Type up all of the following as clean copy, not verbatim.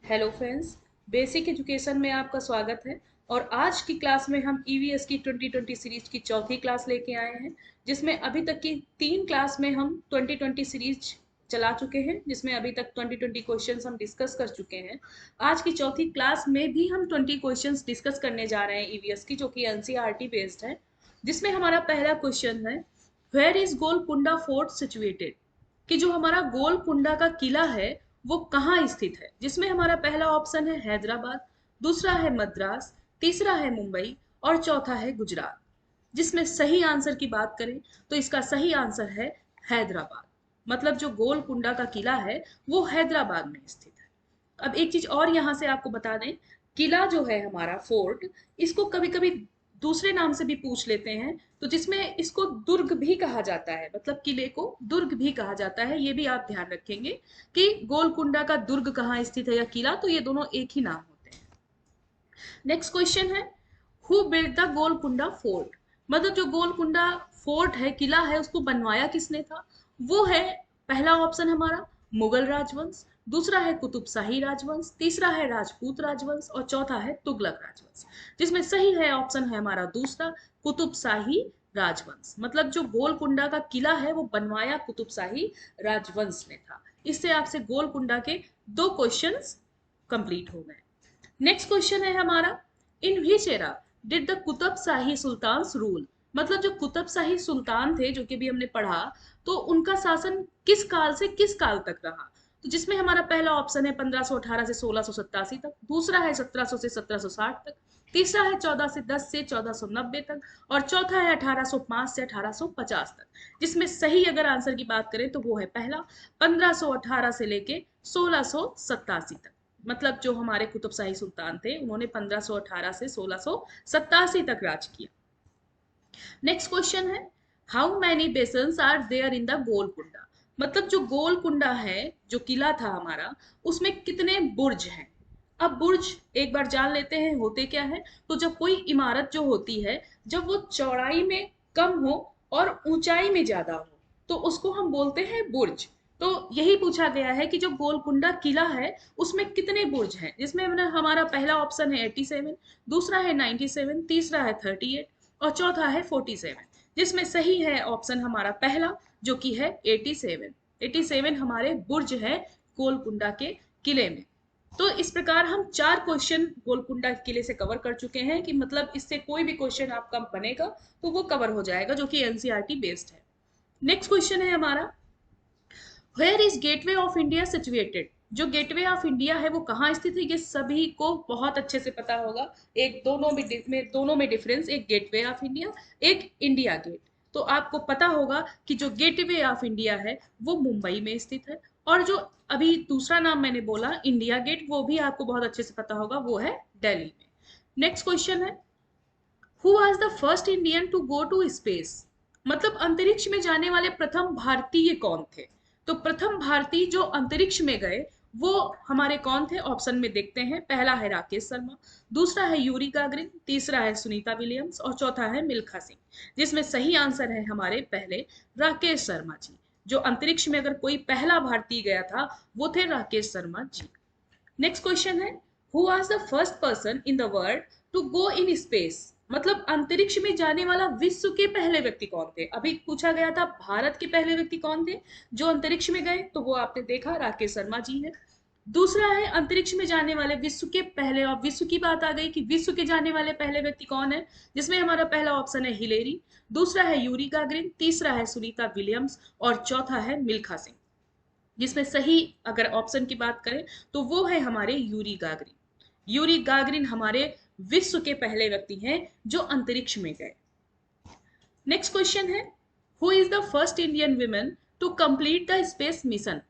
Hello friends, basic education में आपका स्वागत है। और आज की क्लास में हम ईवीएस की 2020 सीरीज की चौथी क्लास लेके आए हैं, जिसमें अभी तक की 3 क्लास में हम 2020 सीरीज चला चुके हैं, जिसमें अभी तक 2020 क्वेश्चंस हम डिस्कस कर चुके हैं। आज की चौथी क्लास में भी हम 20 क्वेश्चंस डिस्कस करने जा रहे हैं ईवीएस की, जो कि एनसीईआरटी बेस्ड है। जिसमें हमारा पहला क्वेश्चन है, where is Golconda fort situated? कि जो हमारा गोलकुंडा का किला है वो कहाँ स्थित है? जिसमें हमारा पहला ऑप्शन है हैदराबाद, दूसरा है मद्रास, तीसरा है मुंबई और चौथा है गुजरात। जिसमें सही आंसर की बात करें तो इसका सही आंसर है हैदराबाद। मतलब जो गोलकुंडा का किला है वो हैदराबाद में स्थित है। अब एक चीज और यहाँ से आपको बता दें, किला जो है हमारा फोर्ट, इसको कभी कभी दूसरे नाम से भी पूछ लेते हैं, तो जिसमें इसको दुर्ग भी कहा जाता है। मतलब किले को दुर्ग भी कहा जाता है, ये भी आप ध्यान रखेंगे कि गोलकुंडा का दुर्ग कहाँ स्थित है या किला, तो ये दोनों एक ही नाम होते हैं। नेक्स्ट क्वेश्चन है, who build the Golconda fort? मतलब जो गोलकुंडा फोर्ट है, किला है, उसको बनवाया किसने था? वो है, पहला ऑप्शन हमारा मुगल राजवंश, दूसरा है कुतुबशाही राजवंश, तीसरा है राजपूत राजवंश और चौथा है तुगलक राजवंश। जिसमें सही है ऑप्शन है हमारा दूसरा, कुतुबशाही राजवंश। मतलब जो गोलकुंडा का किला है वो बनवाया कुतुबशाही राजवंश ने था। इससे आपसे गोलकुंडा के 2 क्वेश्चंस कंप्लीट हो गए। नेक्स्ट क्वेश्चन है हमारा, in which era did the Qutb Shahi sultan rule? मतलब जो कुतुब शाही सुल्तान थे, जो कि भी हमने पढ़ा, तो उनका शासन किस काल से किस काल तक रहा? तो जिसमें हमारा पहला ऑप्शन है 1518 से 1687 तक, दूसरा है 1700 से 1760 तक, तीसरा है 1410 से 1490 तक और चौथा है 1805 से 1850 तक। जिसमें सही अगर आंसर की बात करें तो वो है पहला, 1518 से लेके 1687 तक। मतलब जो हमारे कुतुबशाही सुल्तान थे, उन्होंने 1518 से 1687 तक राज किया। नेक्स्ट क्वेश्चन है, how many bastions are there in the Golconda? मतलब जो गोलकुंडा है, जो किला था हमारा, उसमें कितने बुर्ज हैं? अब बुर्ज एक बार जान लेते हैं होते क्या है। तो जब कोई इमारत जो होती है, जब वो चौड़ाई में कम हो और ऊंचाई में ज्यादा हो, तो उसको हम बोलते हैं बुर्ज। तो यही पूछा गया है कि जो गोलकुंडा किला है उसमें कितने बुर्ज हैं? जिसमें हमारा पहला ऑप्शन है 87, दूसरा है 97, तीसरा है 38 और चौथा है 47। जिसमें सही है ऑप्शन हमारा पहला, जो कि है 87। 87 हमारे बुर्ज है गोलकुंडा के किले में। तो इस प्रकार हम 4 क्वेश्चन गोलकुंडा किले से कवर कर चुके हैं, कि मतलब इससे कोई भी क्वेश्चन आपका बनेगा तो वो कवर हो जाएगा, जो कि एनसीईआरटी बेस्ड है। नेक्स्ट क्वेश्चन है हमारा, where is Gateway of India situated? जो गेटवे ऑफ इंडिया है वो कहाँ स्थित है? ये सभी को बहुत अच्छे से पता होगा। एक दोनों में डिफरेंस, एक गेटवे ऑफ इंडिया, एक इंडिया गेट। तो आपको पता होगा कि जो गेटवे ऑफ इंडिया है वो मुंबई में स्थित है, और जो अभी दूसरा नाम मैंने बोला इंडिया गेट, वो भी आपको बहुत अच्छे से पता होगा, वो है दिल्ली में। नेक्स्ट क्वेश्चन है, who was the first Indian to go to space? मतलब अंतरिक्ष में जाने वाले प्रथम भारतीय कौन थे? तो प्रथम भारतीय जो अंतरिक्ष में गए वो हमारे कौन थे? ऑप्शन में देखते हैं, पहला है राकेश शर्मा, दूसरा है यूरी गागरिन, तीसरा है सुनीता विलियम्स और चौथा है मिल्खा सिंह। जिसमें सही आंसर है हमारे पहले, राकेश शर्मा जी। जो अंतरिक्ष में अगर कोई पहला भारतीय गया था वो थे राकेश शर्मा जी। नेक्स्ट क्वेश्चन है, who was the first person in the world to go in space? मतलब अंतरिक्ष में जाने वाला विश्व के पहले व्यक्ति कौन थे? अभी पूछा गया था भारत के पहले व्यक्ति कौन थे जो अंतरिक्ष में गए, तो वो आपने देखा राकेश शर्मा जी है। दूसरा है अंतरिक्ष में जाने वाले विश्व के पहले, और विश्व की बात आ गई कि विश्व के जाने वाले पहले व्यक्ति कौन है, जिसमें हमारा पहला ऑप्शन है हिलेरी, दूसरा है यूरी गागरिन, तीसरा है सुनीता विलियम्स और चौथा है मिल्खा सिंह। जिसमें सही अगर ऑप्शन की बात करें तो वो है हमारे यूरी गागरिन। यूरी गागरिन हमारे विश्व के पहले व्यक्ति हैं जो अंतरिक्ष में गए। नेक्स्ट क्वेश्चन है, who is the first Indian women to complete the space mission?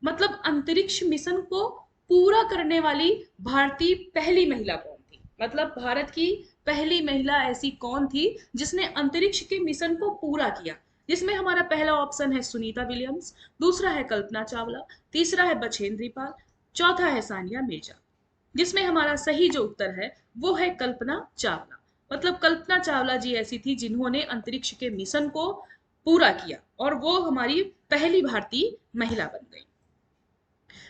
मतलब अंतरिक्ष मिशन को पूरा करने वाली भारतीय पहली महिला कौन थी? मतलब भारत की पहली महिला ऐसी कौन थी जिसने अंतरिक्ष के मिशन को पूरा किया? जिसमें हमारा पहला ऑप्शन है सुनीता विलियम्स, दूसरा है कल्पना चावला, तीसरा है बछेंद्री पाल, चौथा है सानिया मिर्जा। जिसमें हमारा सही जो उत्तर है वो है कल्पना चावला। मतलब कल्पना चावला जी ऐसी थी जिन्होंने अंतरिक्ष के मिशन को पूरा किया, और वो हमारी पहली भारतीय महिला बन गई।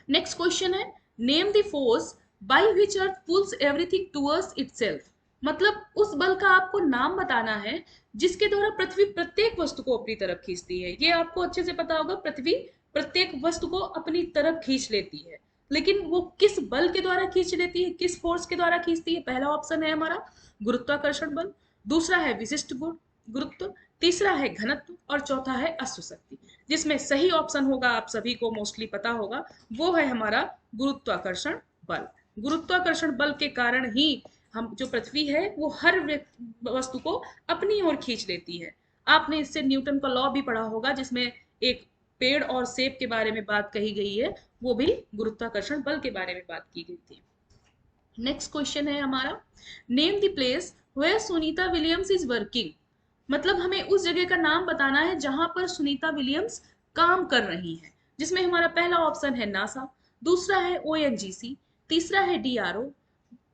नेक्स्ट क्वेश्चन है, name the force by which earth pulls everything towards itself. मतलब उस बल का आपको नाम बताना है जिसके द्वारा पृथ्वी प्रत्येक वस्तु को अपनी तरफ खींचती है। ये आपको अच्छे से पता होगा, पृथ्वी प्रत्येक वस्तु को अपनी तरफ खींच लेती है, लेकिन वो किस बल के द्वारा खींच लेती है, किस फोर्स के द्वारा खींचती है? पहला ऑप्शन है हमारा गुरुत्वाकर्षण बल, दूसरा है विशिष्ट गुरुत्व, तीसरा है घनत्व और चौथा है अश्वशक्ति। जिसमें सही ऑप्शन होगा, आप सभी को मोस्टली पता होगा, वो है हमारा गुरुत्वाकर्षण बल। गुरुत्वाकर्षण बल के कारण ही हम जो पृथ्वी है वो हर वस्तु को अपनी ओर खींच लेती है। आपने इससे न्यूटन का लॉ भी पढ़ा होगा, जिसमें एक पेड़ और सेब के बारे में बात कही गई है, वो भी गुरुत्वाकर्षण बल के बारे में बात की गई थी। नेक्स्ट क्वेश्चन है हमारा, name the place where Sunita Williams is working. मतलब हमें उस जगह का नाम बताना है जहां पर सुनीता विलियम्स काम कर रही हैं। जिसमें हमारा पहला ऑप्शन है नासा, दूसरा है ओएनजीसी, तीसरा है डीआरओ,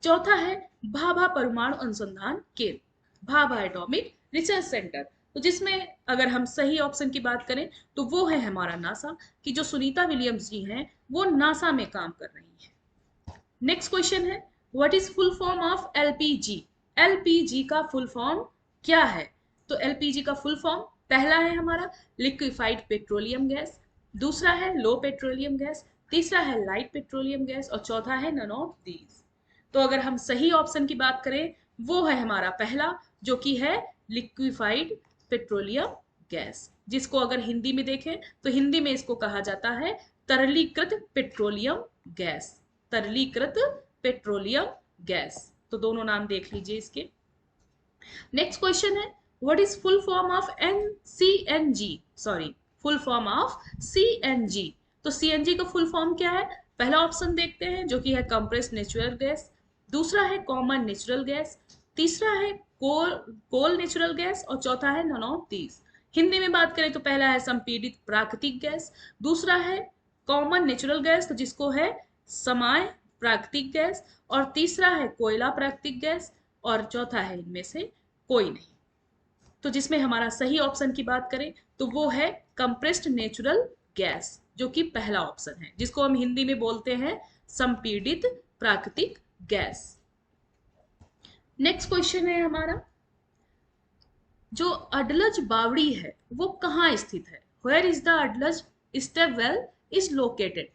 चौथा है भाभा परमाणु अनुसंधान केंद्र, भाभा एटॉमिक रिसर्च सेंटर। तो जिसमें अगर हम सही ऑप्शन की बात करें तो वो है हमारा नासा, कि जो सुनीता विलियम्स जी हैं वो नासा में काम कर रही हैं। नेक्स्ट क्वेश्चन है, what is full form of LPG. LPG का फुल फॉर्म क्या है? तो एलपीजी का फुल फॉर्म, पहला है हमारा लिक्विफाइड पेट्रोलियम गैस, दूसरा है लो पेट्रोलियम गैस, तीसरा है लाइट पेट्रोलियम गैस और चौथा है नन ऑफ दीज। तो अगर हम सही ऑप्शन की बात करें वो है हमारा पहला, जो कि है लिक्विफाइड पेट्रोलियम गैस, जिसको अगर हिंदी में देखें तो हिंदी में इसको कहा जाता है तरलीकृत पेट्रोलियम गैस। तरलीकृत पेट्रोलियम गैस। तो दोनों नाम देख लीजिए इसके। नेक्स्ट क्वेश्चन है, what is full form of CNG, sorry full form of CNG. तो सीएनजी का फुल फॉर्म क्या है? पहला ऑप्शन देखते हैं, जो कि है कंप्रेस्ड नेचुरल गैस, दूसरा है कॉमन नेचुरल गैस, तीसरा है कोल नेचुरल गैस और चौथा है नन ऑफ दीज। हिंदी में बात करें तो पहला है संपीड़ित प्राकृतिक गैस, दूसरा है कॉमन नेचुरल गैस तो जिसको है समाय प्राकृतिक गैस, और तीसरा है कोयला प्राकृतिक गैस और चौथा है इनमें से कोई नहीं। तो जिसमें हमारा सही ऑप्शन की बात करें तो वो है कंप्रेस्ड नेचुरल गैस, जो कि पहला ऑप्शन है, जिसको हम हिंदी में बोलते हैं संपीड़ित प्राकृतिक गैस। नेक्स्ट क्वेश्चन है हमारा, जो अडलज बावड़ी है वो कहाँ स्थित है? Where is the Adalaj step well is located.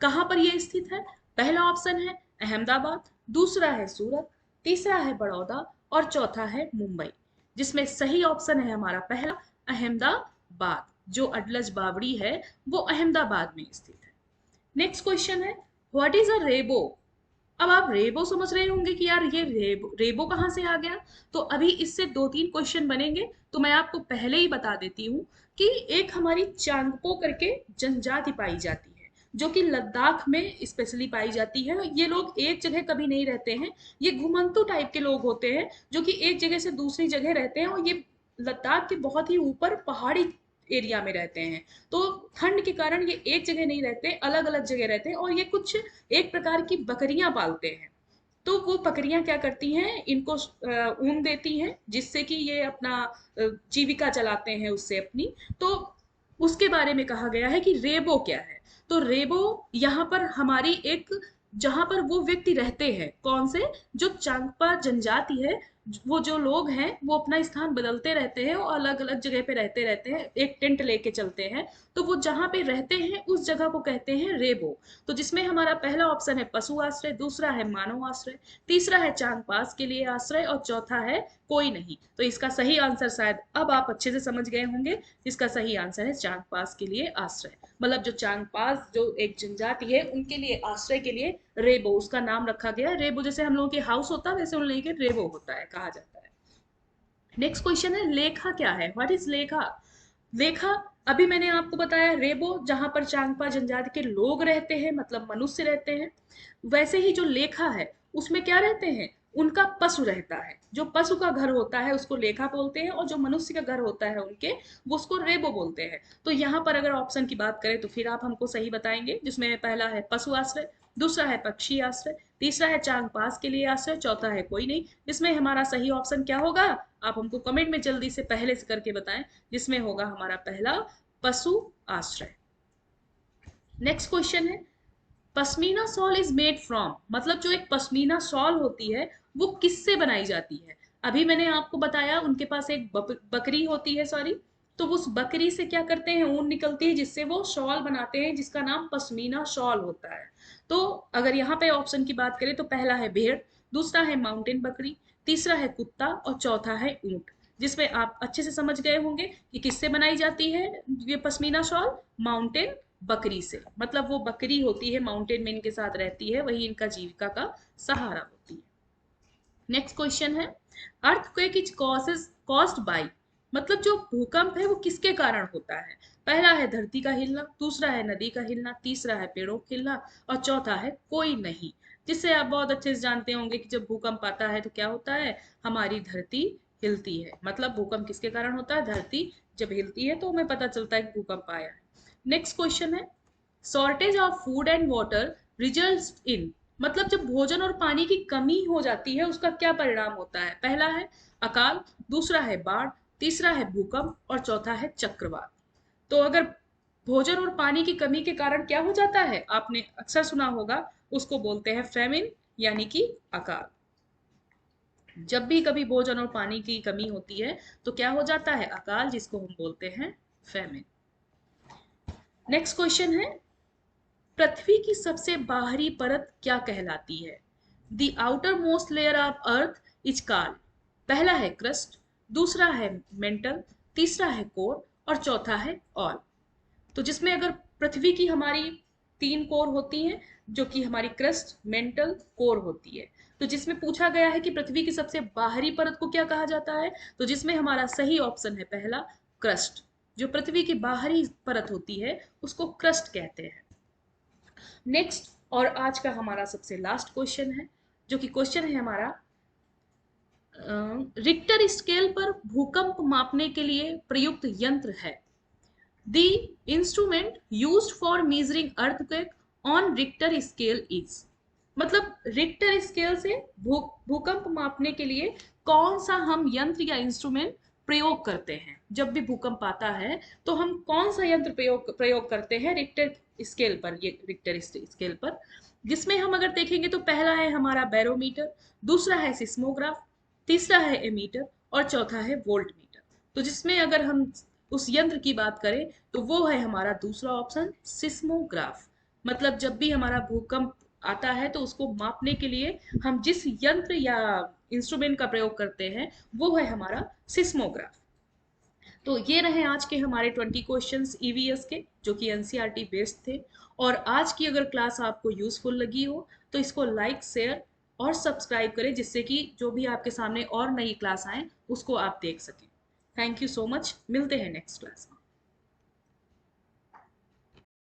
कहां पर यह स्थित है? पहला ऑप्शन है अहमदाबाद, दूसरा है सूरत, तीसरा है बड़ौदा और चौथा है मुंबई। जिसमें सही ऑप्शन है हमारा पहला अहमदाबाद। जो अडलज बावड़ी है वो अहमदाबाद में स्थित है। नेक्स्ट क्वेश्चन है, व्हाट इज अ रेबो। अब आप रेबो समझ रहे होंगे कि यार ये रेबो कहां से आ गया। तो अभी इससे 2-3 क्वेश्चन बनेंगे, तो मैं आपको पहले ही बता देती हूँ कि एक हमारी चांगपो करके जनजाति पाई जाती है, जो कि लद्दाख में स्पेशली पाई जाती है। ये लोग एक जगह कभी नहीं रहते हैं, ये घुमंतु टाइप के लोग होते हैं जो कि एक जगह से दूसरी जगह रहते हैं, और ये लद्दाख के बहुत ही ऊपर पहाड़ी एरिया में रहते हैं। तो ठंड के कारण ये एक जगह नहीं रहते, अलग अलग जगह रहते हैं, और ये कुछ एक प्रकार की बकरियां पालते हैं। तो वो बकरियां क्या करती हैं, इनको ऊन देती हैं, जिससे कि ये अपना जीविका चलाते हैं उससे अपनी। तो उसके बारे में कहा गया है कि रेबो क्या है। तो रेबो यहाँ पर हमारी एक, जहां पर वो व्यक्ति रहते हैं, कौन से, जो चांगपा जनजाति है, वो जो लोग हैं वो अपना स्थान बदलते रहते हैं और अलग अलग जगह पे रहते रहते हैं, एक टेंट लेके चलते हैं। तो वो जहां पे रहते हैं उस जगह को कहते हैं रेबो। तो जिसमें हमारा पहला ऑप्शन है पशु आश्रय, दूसरा है मानव आश्रय, तीसरा है चांग पास के लिए आश्रय और चौथा है कोई नहीं। तो इसका सही आंसर शायद अब आप अच्छे से समझ गए होंगे, इसका सही आंसर है चांग पास के लिए आश्रय। मतलब जो चांग पास जो एक जनजाति है उनके लिए आश्रय के लिए रेबो उसका नाम रखा गया है। रेबो जैसे हम लोगों के हाउस होता है वैसे उन लोगों के रेबो होता है, कहा जाता है। नेक्स्ट क्वेश्चन है, लेखा क्या है? व्हाट इज लेखा। लेखा, अभी मैंने आपको बताया रेबो जहां पर चांगपा जनजाति के लोग रहते हैं, मतलब मनुष्य रहते हैं। वैसे ही जो लेखा है उसमें क्या रहते हैं, उनका पशु रहता है। जो पशु का घर होता है उसको लेखा बोलते हैं, और जो मनुष्य का घर होता है उनके, वो उसको रेबो बोलते हैं। तो यहाँ पर अगर ऑप्शन की बात करें तो फिर आप हमको सही बताएंगे, जिसमें पहला है पशु आश्रय, दूसरा है पक्षी आश्रय, तीसरा है चांग पास के लिए आश्रय, चौथा है कोई नहीं। इसमें हमारा सही ऑप्शन क्या होगा, आप हमको कमेंट में जल्दी से पहले से करके बताएं। जिसमें होगा हमारा पहला पशु आश्रय। नेक्स्ट क्वेश्चन है, pashmina shawl is made from, मतलब जो एक पश्मीना शॉल होती है वो किससे बनाई जाती है? अभी मैंने आपको बताया उनके पास एक बकरी होती है, सॉरी, तो उस बकरी से क्या करते हैं, ऊन निकलती है जिससे वो शॉल बनाते हैं जिसका नाम पश्मीना शॉल होता है। तो अगर यहाँ पे ऑप्शन की बात करें तो पहला है भेड़, दूसरा है माउंटेन बकरी, तीसरा है कुत्ता और चौथा है ऊंट। जिसमें आप अच्छे से समझ गए होंगे कि किससे बनाई जाती है ये पश्मीना शॉल, माउंटेन बकरी से। मतलब वो बकरी होती है, माउंटेन में इनके साथ रहती है, वही इनका जीविका का सहारा होती है। नेक्स्ट क्वेश्चन है, अर्थक्वेक इज कॉज्ड बाय, मतलब जो भूकंप है वो किसके कारण होता है? पहला है धरती का हिलना, दूसरा है नदी का हिलना, तीसरा है पेड़ों का हिलना और चौथा है कोई नहीं। जिससे आप बहुत अच्छे से जानते होंगे कि जब भूकंप आता है तो क्या होता है, हमारी धरती हिलती है। मतलब भूकंप किसके कारण होता है, धरती जब हिलती है तो हमें पता चलता है कि भूकंप आया है। नेक्स्ट क्वेश्चन है, shortage of food and water results in, मतलब जब भोजन और पानी की कमी हो जाती है उसका क्या परिणाम होता है? पहला है अकाल, दूसरा है बाढ़, तीसरा है भूकंप और चौथा है चक्रवात। तो अगर भोजन और पानी की कमी के कारण क्या हो जाता है, आपने अक्सर सुना होगा, उसको बोलते हैं फेमिन, यानी कि अकाल। जब भी कभी भोजन और पानी की कमी होती है तो क्या हो जाता है, अकाल, जिसको हम बोलते हैं फेमिन। नेक्स्ट क्वेश्चन है, पृथ्वी की सबसे बाहरी परत क्या कहलाती है? The outer most layer of earth is called, पहला है क्रस्ट, दूसरा है मेंटल, तीसरा है कोर और चौथा है ऑल। तो जिसमें अगर पृथ्वी की हमारी तीन कोर होती हैं, जो कि हमारी क्रस्ट, मेंटल, कोर होती है। तो जिसमें पूछा गया है कि पृथ्वी की सबसे बाहरी परत को क्या कहा जाता है, तो जिसमें हमारा सही ऑप्शन है पहला, क्रस्ट। जो पृथ्वी की बाहरी परत होती है उसको क्रस्ट कहते हैं। नेक्स्ट और आज का हमारा सबसे लास्ट क्वेश्चन है, जो कि क्वेश्चन है हमारा, रिक्टर स्केल पर भूकंप मापने के लिए प्रयुक्त यंत्र है। The instrument used for measuring earthquake on Richter scale is, मतलब रिक्टर स्केल से भूकंप मापने के लिए कौन सा हम यंत्र या इंस्ट्रूमेंट प्रयोग करते हैं? जब भी भूकंप आता है तो हम कौन सा यंत्र प्रयोग करते हैं रिक्टर स्केल पर, ये रिक्टर स्केल पर। जिसमें हम अगर देखेंगे तो पहला है हमारा बैरोमीटर, दूसरा है सिस्मोग्राफ, तीसरा है एमीटर और चौथा है वोल्ट मीटर। तो जिसमें अगर हम उस यंत्र की बात करें तो वो है हमारा दूसरा ऑप्शन, सिस्मोग्राफ। मतलब जब भी हमारा भूकंप आता है तो उसको मापने के लिए हम जिस यंत्र या इंस्ट्रूमेंट का प्रयोग करते हैं वो है हमारा सिस्मोग्राफ। तो ये रहे आज के हमारे 20 क्वेश्चंस ईवीएस के, जो कि एनसीईआरटी बेस्ड थे। और आज की अगर क्लास आपको यूजफुल लगी हो तो इसको लाइक, शेयर और सब्सक्राइब करें, जिससे कि जो भी आपके सामने और नई क्लास आए उसको आप देख सकें। थैंक यू सो मच, मिलते हैं नेक्स्ट क्लास में।